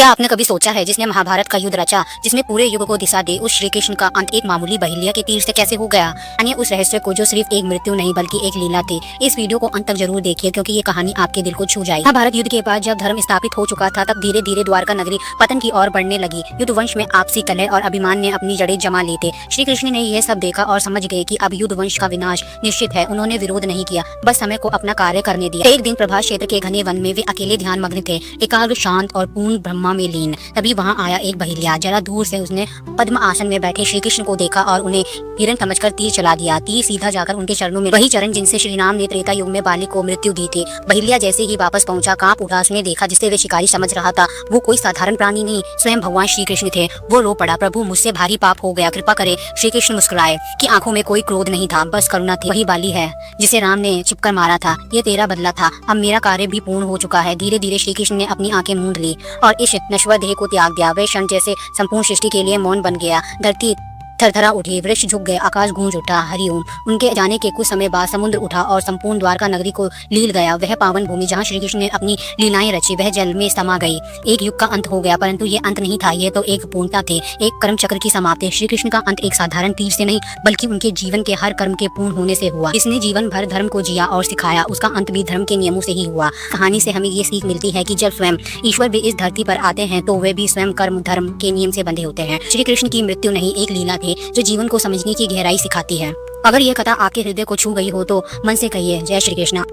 क्या आपने कभी सोचा है जिसने महाभारत का युद्ध रचा, जिसने पूरे युग को दिशा दी, उस श्री कृष्ण का अंत एक मामूली बहेलिया के तीर से कैसे हो गया? यानी उस रहस्य को जो सिर्फ एक मृत्यु नहीं बल्कि एक लीला थी। इस वीडियो को अंत तक जरूर देखिए क्योंकि ये कहानी आपके दिल को छू जाएगी। महाभारत युद्ध के बाद जब धर्म स्थापित हो चुका था तब धीरे धीरे द्वारका नगरी पतन की ओर बढ़ने लगी। युद्ध वंश में आपसी कलह और अभिमान ने अपनी जड़ें जमा ली थी। श्री कृष्ण ने यह सब देखा और समझ गए कि अब युद्ध वंश का विनाश निश्चित है। उन्होंने विरोध नहीं किया, बस समय को अपना कार्य करने दिया। एक दिन प्रभास क्षेत्र के घने वन में वे अकेले ध्यान मग्न थे, एकाग्र, शांत और पूर्ण ब्रह्मा में लीन। तभी वहां आया एक बहेलिया। जरा दूर से उसने पद्म आसन में बैठे श्री कृष्ण को देखा और उन्हें हिरण समझकर तीर चला दिया। तीर सीधा जाकर उनके चरणों में, वही चरण जिनसे श्री राम ने त्रेता युग में बाली को मृत्यु दी थी। बहेलिया जैसे ही वापस पहुंचा कांप उठा। उसने देखा जिसे वे शिकारी समझ रहा था वो कोई साधारण प्राणी नहीं, स्वयं भगवान श्री कृष्ण थे। वो रो पड़ा, प्रभु मुझसे भारी पाप हो गया, कृपा करे। श्री कृष्ण मुस्कुराए कि आंखों में कोई क्रोध नहीं था, बस करुणा थी। वही बाली है जिसे राम ने छिपकर मारा था। ये तेरा बदला था, अब मेरा कार्य भी पूर्ण हो चुका है। धीरे धीरे श्री कृष्ण ने अपनी आंखें मूंद ली और इस नश्वर देह को त्याग दिया। वे क्षण जैसे संपूर्ण सृष्टि के लिए मौन बन गया। धरती थरथरा उठी, वृक्ष झुक गए, आकाश गूंज उठा। हरिओम। उनके जाने के कुछ समय बाद समुद्र उठा और संपूर्ण द्वारका नगरी को लील गया। वह पावन भूमि जहाँ श्री कृष्ण ने अपनी लीलाएं रची वह जल में समा गई। एक युग का अंत हो गया, परंतु ये अंत नहीं था, ये तो एक पूर्णता थी, एक कर्म चक्र की समाप्ति। श्री कृष्ण का अंत एक साधारण तीर से नहीं बल्कि उनके जीवन के हर कर्म के पूर्ण होने से हुआ। इसने जीवन भर धर्म को जिया और सिखाया, उसका अंत भी धर्म के नियमों से ही हुआ। कहानी से हमें ये सीख मिलती है कि जब स्वयं ईश्वर भी इस धरती पर आते हैं तो वे भी स्वयं कर्म धर्म के नियम से बंधे होते हैं। श्री कृष्ण की मृत्यु नहीं, एक लीला थी जो जीवन को समझने की गहराई सिखाती है। अगर ये कथा आपके हृदय को छू गई हो तो मन से कहिए जय श्री कृष्ण।